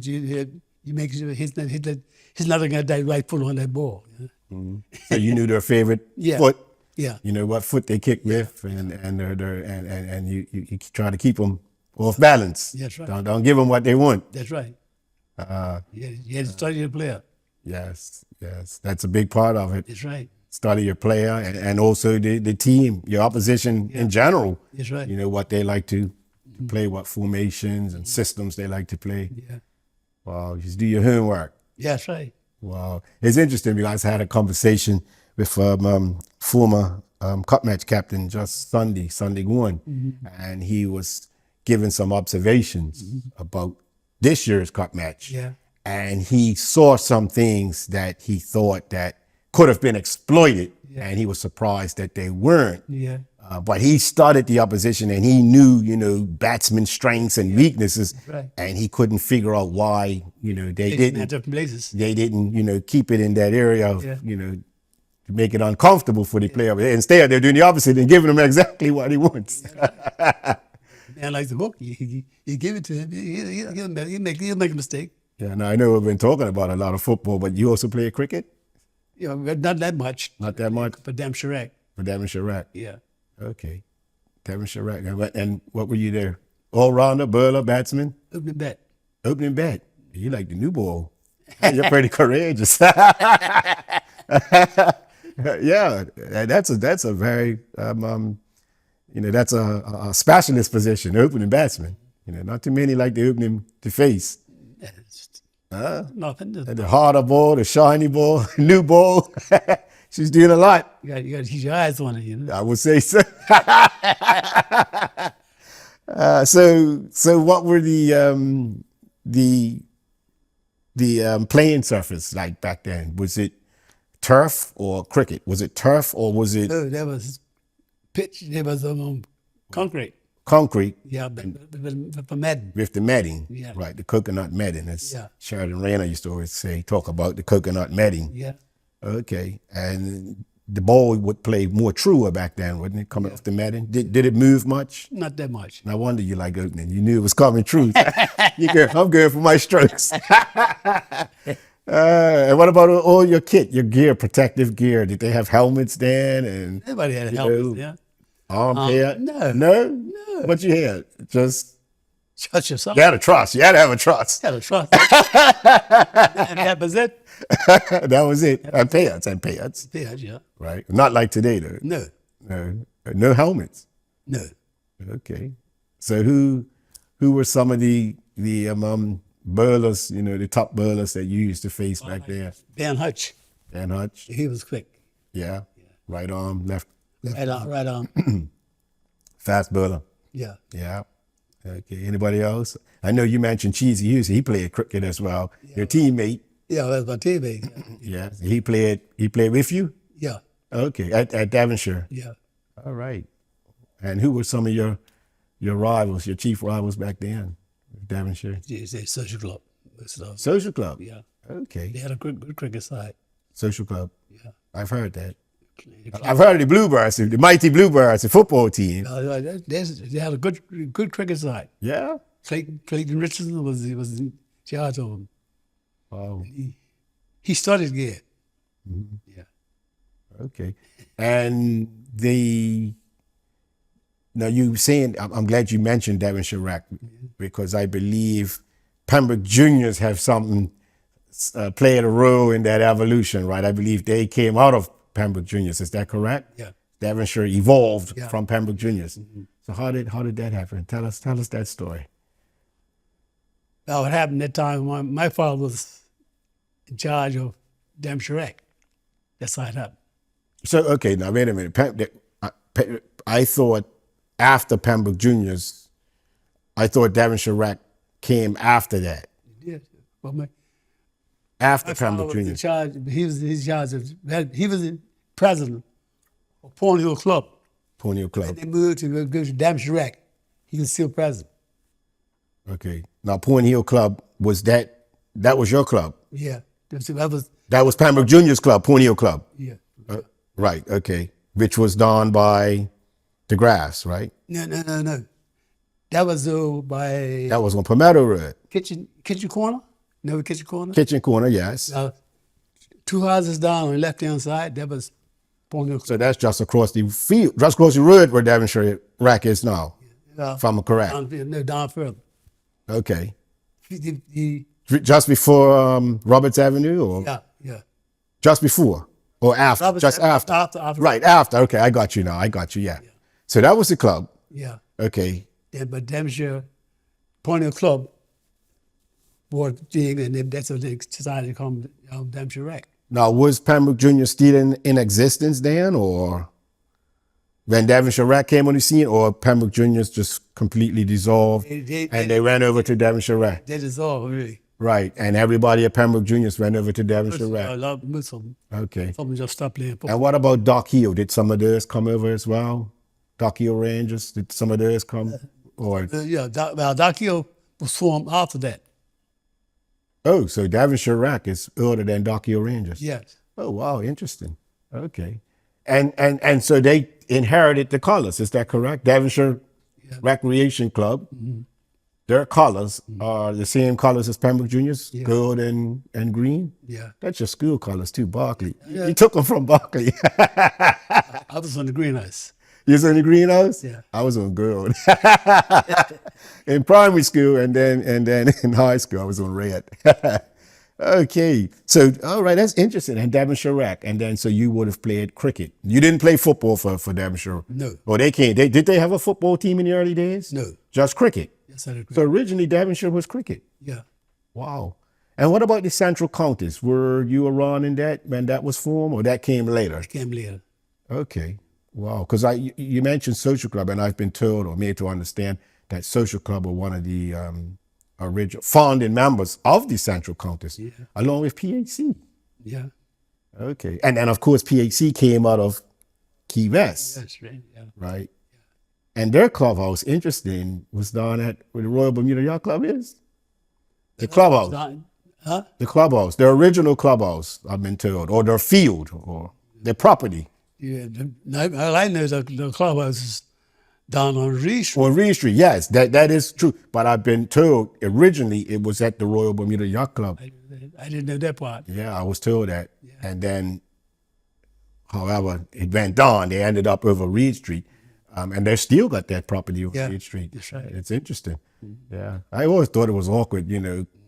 make sure he's not going to get that right foot on that ball. You know? So you knew their favorite Yeah. foot. Yeah. You know what foot they kick with, and you try to keep them off balance. That's right. Don't give them what they want. That's right. You had to study the player. Yes. That's a big part of it. That's right. Study your player and also the team, your opposition in general. That's right. You know what they like to play, what formations and systems they like to play. Yeah. Wow, just do your homework. Yeah, that's right. Wow, it's interesting because I had a conversation with former cup match captain just Sunday one, and he was giving some observations about this year's cup match. Yeah. And he saw some things that he thought that could have been exploited, and he was surprised that they weren't. Yeah. But he studied the opposition and he knew, batsmen's strengths and weaknesses, Right. and he couldn't figure out why, they didn't. Different places. They didn't, keep it in that area of, Yeah. to make it uncomfortable for the player. Instead, they're doing the opposite and giving him exactly what he wants. Man like the hook, you give it to him, he'll make a mistake. Yeah, now I know we've been talking about a lot of football, but you also play cricket? You know, not that much. Not that much? But damn Chirac. For Devon Chirac? Yeah. Okay. Devon Chirac. And what were you there? All-rounder, bowler, batsman? Opening bet. Opening bat. You like the new ball. You're pretty courageous. Yeah, that's a very, that's a specialist position, opening batsman. Not too many like the opening to face. Nothing. The harder ball, the shiny ball, new ball. She's doing a lot. You got to keep your eyes on it. I would say so. So what were the playing surface like back then? Was it turf or cricket? Was it turf or was it Oh, there was pitch. There was concrete. concrete? Yeah, but for Madden. With the matting, Yeah. right? The coconut matting. As Yeah. Sheridan Rayner used to always talk about the coconut matting. Yeah. Okay, and the ball would play more truer back then, wouldn't it? Coming off the matting. Did it move much? Not that much. No wonder you like opening. You knew it was coming true. I'm good for my strokes. And what about all your kit, your gear, protective gear? Did they have helmets then? And Everybody had you helmets. know, Yeah. arm pad? no. No? What you had? Just Shut yourself. you had a truss. You had to have a truss. Had a trust. And that was it. That was it. And pads. Yeah. Right. Not like today though. No. No helmets. No. Okay. So who were some of the bowlers, the top bowlers that you used to face back there? Dan Hutch. Dan Hutch. He was quick. Yeah. Right arm, left Right on. fast bowler. Yeah. Yeah. Okay. Anybody else? I know you mentioned Cheesy Hughes. He played cricket as well. Your teammate. Yeah, that was my teammate. Yeah. He played with you? Yeah. Okay. At Devonshire. Yeah. All right. And who were some of your rivals, your chief rivals back then? Devonshire. It's a social club. Social club. Yeah. Okay. They had a good cricket side. Social club. Yeah. I've heard that. I've heard of the Bluebirds, the mighty Bluebirds, the football team. They had a good cricket side. Yeah. Clayton Richardson was in charge of them. Wow. He studied gear. Yeah. Okay. And now you saying, I'm glad you mentioned Devon Chirac because I believe Pembroke Juniors have something played a role in that evolution, right? I believe they came out of Pembroke Juniors. Is that correct? Yeah. Devonshire evolved Yeah. from Pembroke Juniors. So how did that happen? Tell us that story. Now, what happened that time, my father was in charge of Devon Chirac. That's how it happened. So, okay, now wait a minute. I thought after Pembroke Juniors, I thought Devon Chirac came after that. Yeah. Well, After my father Pembroke was in Juniors. charge. He was in charge of. He was the president Pond Hill Club. Pony Club. And they moved to go to Damage Rack. He was still president. Okay. Now, Pony Hill Club, that was your club? Yeah. That was Pembroke Juniors Club, Pony Hill Club? Yeah. Right, okay. Which was done by DeGrasse, right? No. That was by That was on Palmetto Road. Kitchen Corner. No, Kitchen Corner. Kitchen Corner, yes. 2 houses down on the left-hand side, that was Pond Hill Club. So that's just across the field, just across the road where Devonshire Rack is now, if I'm correct. Down further. Okay. The- Just before Roberts Avenue, or yeah. just before, or after? Roberts just Avenue, after. after. Right, after. Okay, I got you now. I got you, yeah. So that was the club. Yeah. Okay. Yeah, but Damashire Pond Hill Club was thing, and then that's what they decided to call Damashire Rack. Now, was Pembroke Junior still in existence then, or when Devonshire Rack came on the scene, or Pembroke Juniors just completely dissolved and they ran over to Devonshire Rack? That is all, really. Right, and everybody at Pembroke Juniors ran over to Devonshire Rack. A lot of Muslim. Okay. Some just stopped playing football. And what about Dock Hill? Did some of those come over as well? Dock Hill Rangers, did some of those come? Or Dock Hill was formed after that. oh, so Devonshire Rack is older than Dock Hill Rangers. Yes. Oh wow, interesting. Okay. And so they inherited the colors, is that correct? Devonshire Recreation Club. Their colors are the same colors as Pembroke Juniors, gold and green. Yeah. That's your school colors too, Berkeley. You took them from Berkeley. I was on the greenhouse. You was on the greenhouse? Yeah. I was on gold. In primary school, and then in high school I was on red. Okay. So all right, that's interesting. And Devonshire Rack. And then so you would have played cricket. You didn't play football for Devonshire? No. Or they can't. Did they have a football team in the early days? No. Just cricket. Yes, I agree. So originally Devonshire was cricket. Yeah. Wow. And what about the Central Counties? Were you around in that when that was formed, or that came later? Came later. Okay. Wow. Because you mentioned Social Club, and I've been told or made to understand that Social Club were one of the original founding members of the Central Counties, along with PHC. Yeah. Okay. And then of course PHC came out of Key West, That's right. Yeah. right? And their clubhouse, interesting, was down at where the Royal Bermuda Yacht Club is. The clubhouse. Huh? The clubhouse. Their original clubhouse, I've been told, or their field, or their property. Yeah. All I know is the clubhouse is down on Reed Street. On Reed Street, yes, that is true. But I've been told originally it was at the Royal Bermuda Yacht Club. I didn't know that part. Yeah, I was told that. Yeah. And then, however, it went on. They ended up over Reed Street. And they still got that property on Reed Street. That's right. It's interesting. Yeah. I always thought it was awkward,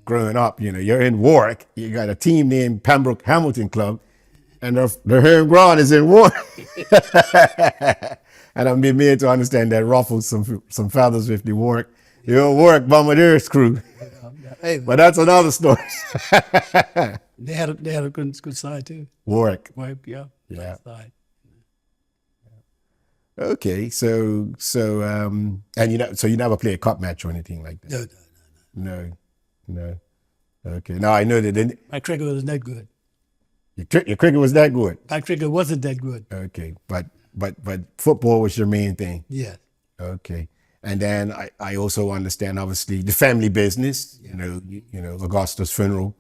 growing up. You're in Warwick, you got a team named Pembroke Hamilton Club, and their home ground is in Warwick. And I've been made to understand that ruffles some feathers with the Warwick Bombardiers crew. Hey, But that's another story. they had a good side too. Warwick. Yeah. Yeah. Side. Okay, so and so you never play a cup match or anything like that? No. Okay, now I know that My cricket wasn't that good. your cricket was that good. My cricket wasn't that good. Okay, but football was your main thing. Yeah. Okay, and then I also understand obviously the family business. Augustus Funeral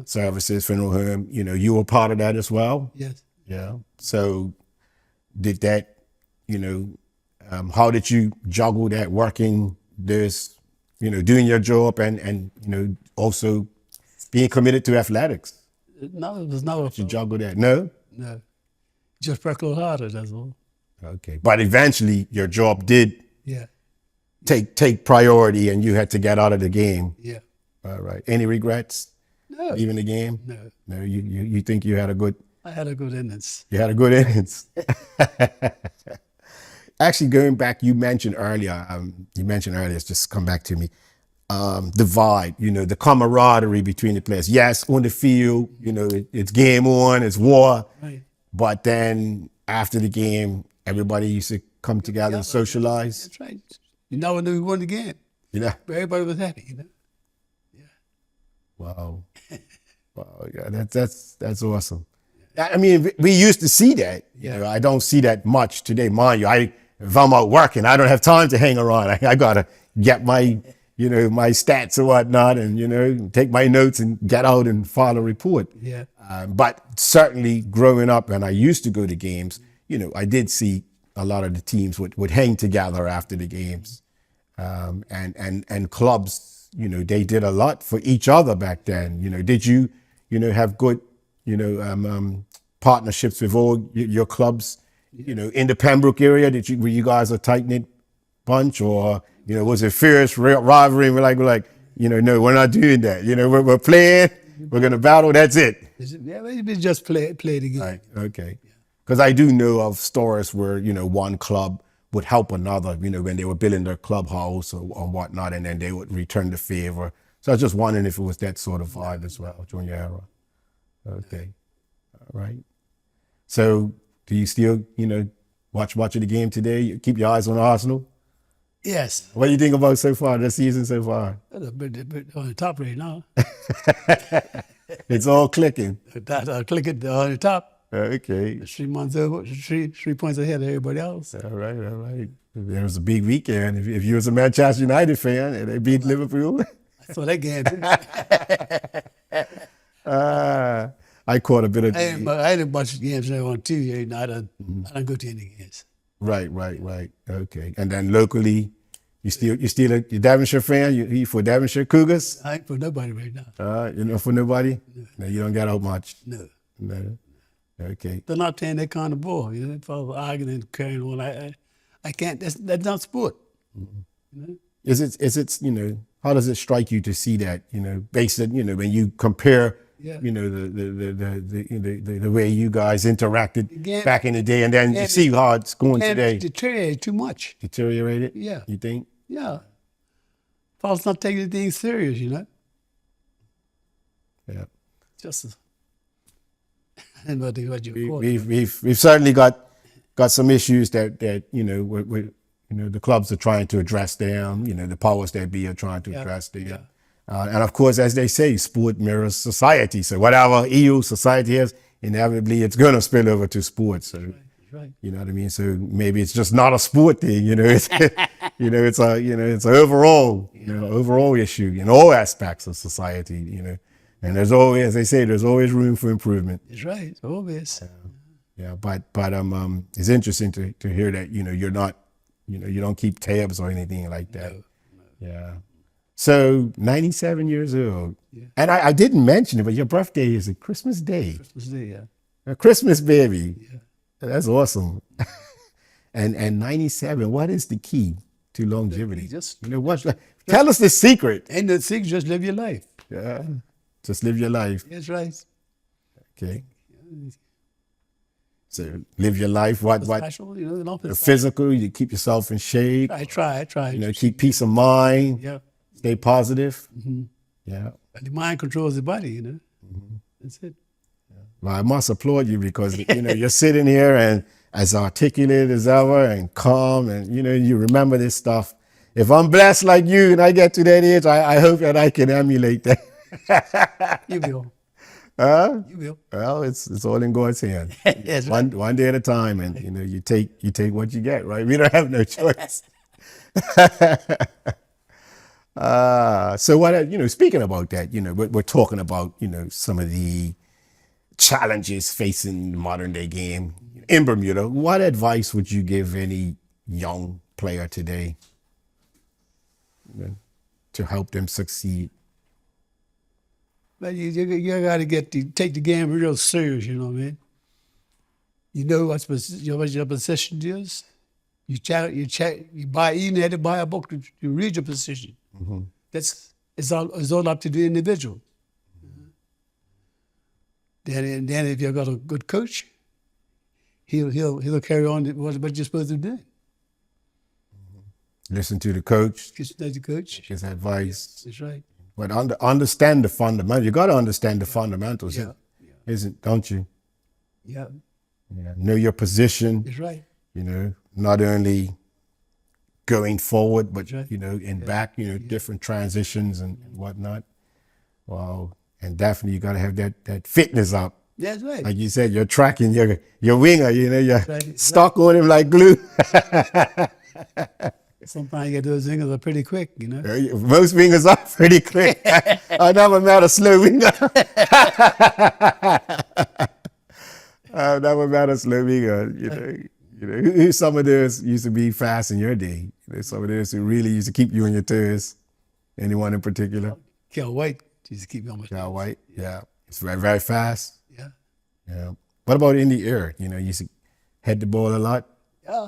Services, Funeral Home. You were part of that as well. Yes. Yeah. So did that? How did you juggle that, working this, doing your job and also being committed to athletics? No, it was never. You juggle that? No? Just work a little harder, that's all. Okay. But eventually your job did Yeah. take priority and you had to get out of the game. Yeah. All right. Any regrets? No. Leaving the game? No. No, you think you had a good... I had a good innings. You had a good innings. Actually, going back, you mentioned earlier, it's just come back to me, the vibe, the camaraderie between the players. Yes, on the field, it's game on, it's war. Right. But then after the game, everybody used to come together and socialize. That's right. You never knew who won the game. Yeah. But everybody was happy, Wow. Wow, yeah, that's awesome. I mean, we used to see that. You know, I don't see that much today. Mind you, if I'm out working, I don't have time to hang around. I gotta get my, my stats or whatnot, and take my notes and get out and file a report. Yeah. But certainly, growing up, and I used to go to games. I did see a lot of the teams would hang together after the games, and clubs. They did a lot for each other back then. Did you, have good, partnerships with all your clubs, in the Pembroke area? Were you guys a tight knit bunch, or was it fierce rivalry? We're like, no, we're not doing that. We're playing, we're gonna battle. That's it. Yeah, we just play the game. Right. Okay. Because I do know of stories where one club would help another, when they were building their clubhouse or whatnot, and then they would return the favor. So I was just wondering if it was that sort of vibe as well during your era. Okay. All right. So do you still, watching the game today? You keep your eyes on Arsenal? Yes. What do you think about so far, this season so far? Bit on the top right now. It's all clicking. Click it on the top. Okay. 3 months over, 3 points ahead of everybody else. All right. There was a big weekend. If you was a Manchester United fan and they beat Liverpool. I saw that game. I caught a bit of. I didn't watch games on TV. I don't go to any games. Right. Okay. And then locally, you Devonshire fan? You for Devonshire Cougars? I ain't for nobody right now. You're not for nobody? No, you don't get out much. No. Okay. They're not playing that kind of ball. If I was arguing and carrying on, I can't. That's not sport. Is it how does it strike you to see that based on when you compare the way you guys interacted back in the day, and then you see how it's going today? Deteriorated too much. Deteriorated? Yeah. You think? Yeah. Folks not taking things serious, Yeah. Just. I don't know what you call it. We've certainly got some issues that the clubs are trying to address them. The powers that be are trying to address them. Yeah. And of course, as they say, sport mirrors society. So whatever EU society has, inevitably it's going to spill over to sports. So That's right. you know what I mean. So maybe it's just not a sport thing. It's it's an overall issue in all aspects of society. And there's always, as they say, there's always room for improvement. That's right. Always. Yeah, but it's interesting to hear that you're not, you don't keep tabs or anything like that. No. Yeah. So 97 years old, and I didn't mention it, but your birthday is a Christmas Day. Christmas Day, yeah. A Christmas baby. Yeah. That's awesome. and 97. What is the key to longevity? Tell us the secret. Ain't no secret. Just live your life. Yeah. Just live your life. That's right. Okay. So live your life. What? Special, the physical. You keep yourself in shape. I try. Keep peace of mind. Yeah. Stay positive. Mm-hmm. Yeah. And the mind controls the body. Mm-hmm. That's it. Well, I must applaud you because you're sitting here and as articulate as ever and calm, and you remember this stuff. If I'm blessed like you and I get to that age, I hope that I can emulate that. You will. You will. Well, it's all in God's hand. That's right. One day at a time, and you take what you get. Right? We don't have no choice. So what speaking about that, we're talking about some of the challenges facing the modern day game in Bermuda. What advice would you give any young player today to help them succeed? But you got to take the game real serious. You know what I mean? You know what your position is. You check. You buy. You need to buy a book to read your position. Mm-hmm. It's all up to the individual. Then if you've got a good coach, he'll carry on what you're supposed to do. Listen to the coach. Listen to the coach. His advice. That's right. But understand the fundamentals. You got to understand the fundamentals, don't you? Yeah. Yeah. Know your position. That's right. Not only going forward, but right. back, different transitions and whatnot. Wow. And definitely you got to have that fitness up. That's right. Like you said, you're tracking your winger, you're Right. stuck on him like glue. Sometimes you get those wingers are pretty quick, Most wingers are pretty quick. I never met a slow winger. I've never met a slow winger. Who some of those used to be fast in your day? Some of those who really used to keep you on your toes. Anyone in particular? Kel White used to keep me on my Cal White, yeah. It's very, very fast. Yeah. Yeah. What about in the air? You used to head the ball a lot? Yeah.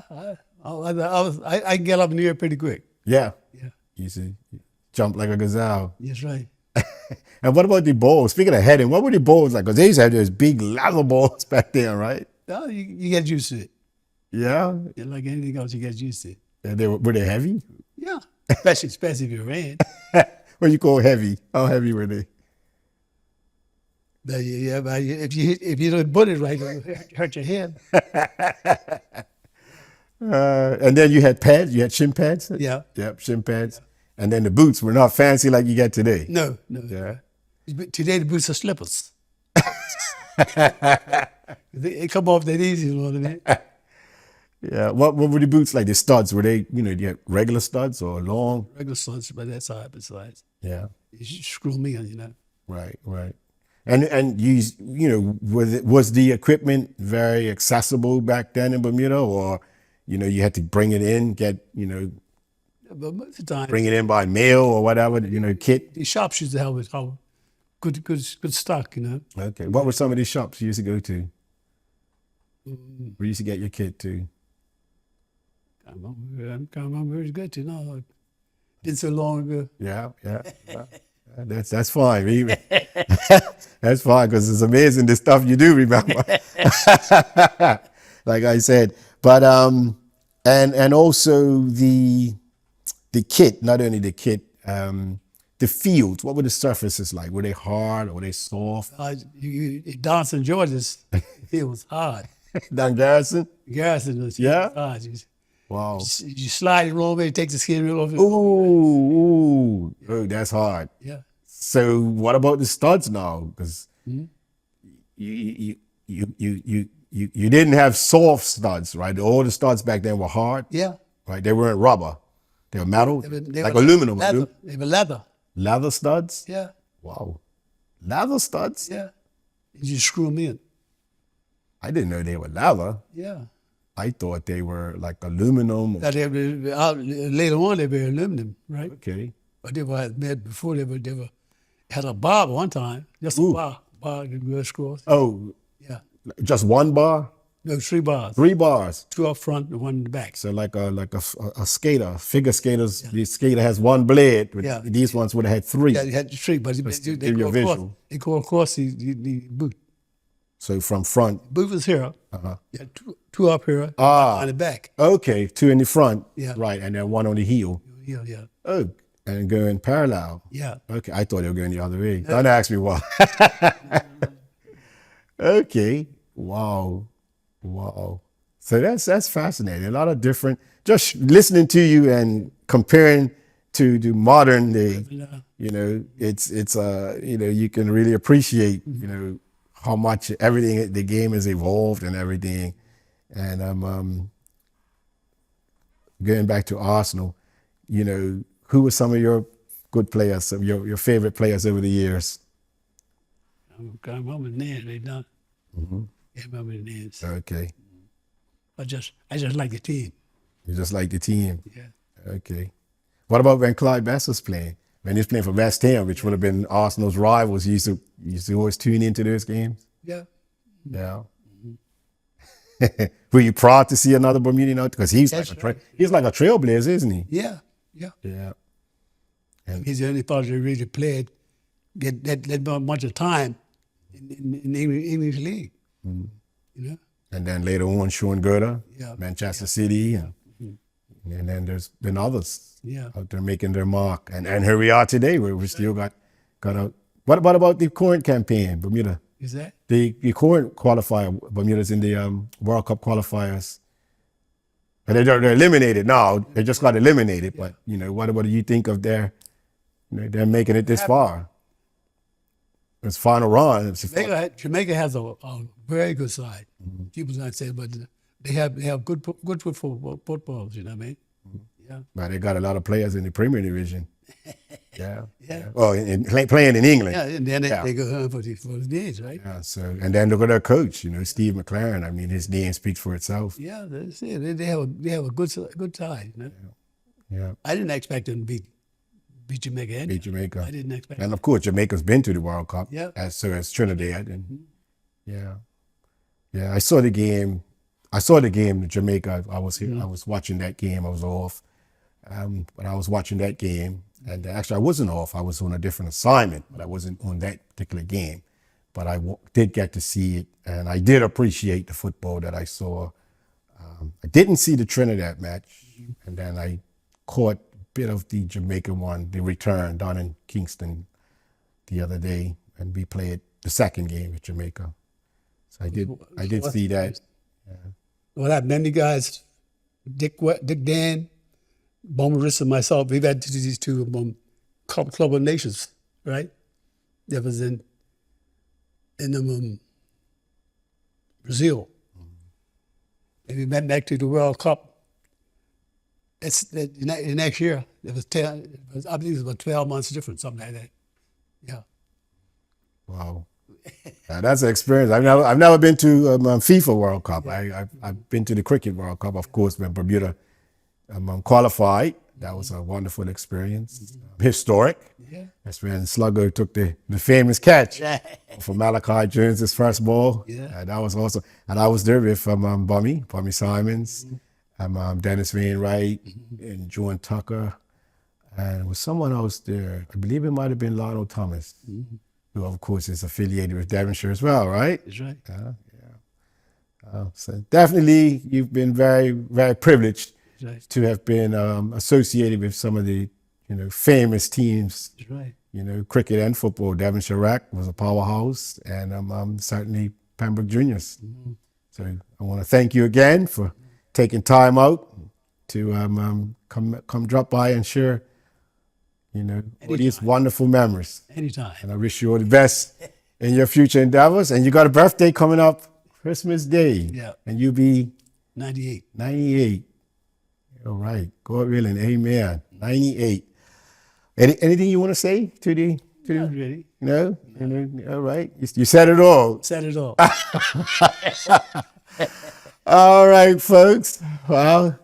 I can get up in the air pretty quick. Yeah. Yeah. You used to jump like a gazelle. That's right. And what about the balls? Speaking of heading, what were the balls like? Because they used to have those big leather balls back then, right? No, you get used to it. Yeah. Yeah, like anything else, you get used to it. And were they heavy? Yeah. Especially if you ran. What you call heavy? How heavy were they? But if you don't put it right, it'll hurt your head. And then you had pads. You had shin pads. Yeah. Yep, shin pads. And then the boots were not fancy like you get today. No. Yeah. But today the boots are slippers. They come off that easy, you know what I mean? Yeah. What were the boots like? The studs, were they, do you have regular studs or long? Regular studs, but that's all right besides. Yeah. You screw me in. Right. And was the equipment very accessible back then in Bermuda, or you had to bring it in, But most of the time, bring it in by mail or whatever, kit? the shops used to have good stock, Okay. What were some of these shops you used to go to? Where you used to get your kit to? I can't remember where it's good to. No, been so long ago. Yeah. That's fine. That's fine, because it's amazing the stuff you do remember. Like I said, but and also the kit. Not only the kit, the fields. What were the surfaces like? Were they hard or were they soft? Dawson, Georgia's, it was hard. Down Garrison. Garrison was hard. Wow. You slide it wrong way, take the skin off. Ooh, that's hard. Yeah. So what about the studs now? Because you didn't have soft studs, right? All the studs back then were hard. Yeah. Right. They weren't rubber. They were metal, They like were aluminum. Leather. They were leather. Leather studs. Yeah. Wow. Leather studs. Yeah. You screw them in. I didn't know they were leather. Yeah. I thought they were like aluminum. Later on, they were aluminum, right? Okay. But they were made before they were had a bar one time, just a bar that goes across. Oh, Yeah. just one bar? No, 3 bars. 3 bars. 2 up front and 1 in the back. So like a skater, figure skaters. The skater has 1 blade. But Yeah. these ones would have had 3. Yeah, you had 3, but they give you a go across. visual. They go across the boot. So from front. Boot was here. Uh-huh. You had 2 up here on the back. Okay, 2 in the front. Yeah. Right, and then 1 on the heel. Yeah. Oh, and going parallel. Yeah. Okay, I thought they were going the other way. Don't ask me why. Okay. Wow. So that's fascinating. A lot of different. Just listening to you and comparing to the modern day. It's you can really appreciate how much everything, the game has evolved and everything. And I'm going back to Arsenal. Who were some of your good players, some of your favorite players over the years? I can't remember the names. They done. Can't remember the names. Okay. I just like the team. You just like the team? Yeah. Okay. What about when Clyde Bass was playing? When he was playing for West Ham, which would have been Arsenal's rivals, you used to always tune into those games? Yeah. Yeah. Were you proud to see another Bermudian out? Because he's like a trailblazer, isn't he? Yeah. Yeah. He's the only player who really played, get that much of time in the English league. And then later on, Sean Gerda, Yeah. Manchester City, and then there's been others out there making their mark. And here we are today, where we still got out. What about the current campaign, Bermuda? Is that? The current qualifier, Bermuda's in the World Cup qualifiers. But they're eliminated now. They just got eliminated. But what do you think of they're making it this far? It's final run. Jamaica has a very good side. People don't say, but they have good footballs. You know what I mean? Yeah. But they got a lot of players in the Premier Division. Yeah. Well, playing in England. Yeah, and then they go for the games, right? Yeah. So, and then look at their coach. You know, Steve McLaren. I mean, his name speaks for itself. Yeah, that's it. They have a good side. You know? Yeah. I didn't expect them to beat Jamaica. Anyway. Beat Jamaica. I didn't expect. And of course, Jamaica's been to the World Cup. Yeah. As Trinidad. And I saw the game. In Jamaica. I was here. I was watching that game. I was off. But I was watching that game, and actually I wasn't off. I was on a different assignment, but I wasn't on that particular game. But I did get to see it, and I did appreciate the football that I saw. I didn't see the Trinidad match, and then I caught a bit of the Jamaican one, the return down in Kingston the other day, and we played the second game with Jamaica. So I did see that. Yeah. Well, that many guys, Dick Dan, Bon Marissa, and myself, we've had these two Club of Nations, right? That was in Brazil. And we went back to the World Cup. The next year. I believe it was about 12 months difference, something like that. Yeah. Wow. That's an experience. I've never been to FIFA World Cup. I've been to the Cricket World Cup, of course, when Bermuda qualified. That was a wonderful experience. Historic. Yeah. That's when Slugger took the famous catch for Malachi Jones' first ball. Yeah. That was awesome. And I was there with Bummy Simons, Dennis Wainwright, and Joan Tucker. And there was someone else there. I believe it might have been Lionel Thomas, who, of course, is affiliated with Devonshire as well, right? That's right. So definitely, you've been very, very privileged to have been associated with some of the, famous teams. That's right. Cricket and football. Devonshire Rec was a powerhouse, and certainly Pembroke Juniors. So I want to thank you again for taking time out to come drop by and share, all these wonderful memories. Anytime. And I wish you all the best in your future endeavors. And you got a birthday coming up, Christmas Day. Yeah. And you be 98. 98. All right. God willing. Amen. 98. Anything you want to say to the? Not really. No? All right. You said it all. Said it all. All right, folks. Well,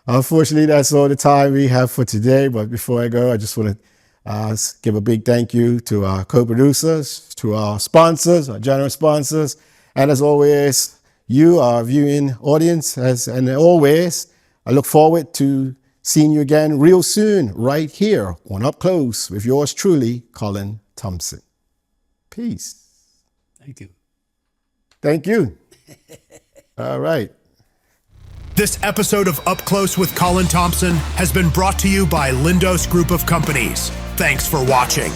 unfortunately, that's all the time we have for today. But before I go, I just want to give a big thank you to our co-producers, to our sponsors, our general sponsors, and as always, you, our viewing audience, and always, I look forward to seeing you again real soon, right here on Up Close with yours truly, Colin Thompson. Peace. Thank you. Thank you. All right. This episode of Up Close with Colin Thompson has been brought to you by Lindos Group of Companies. Thanks for watching.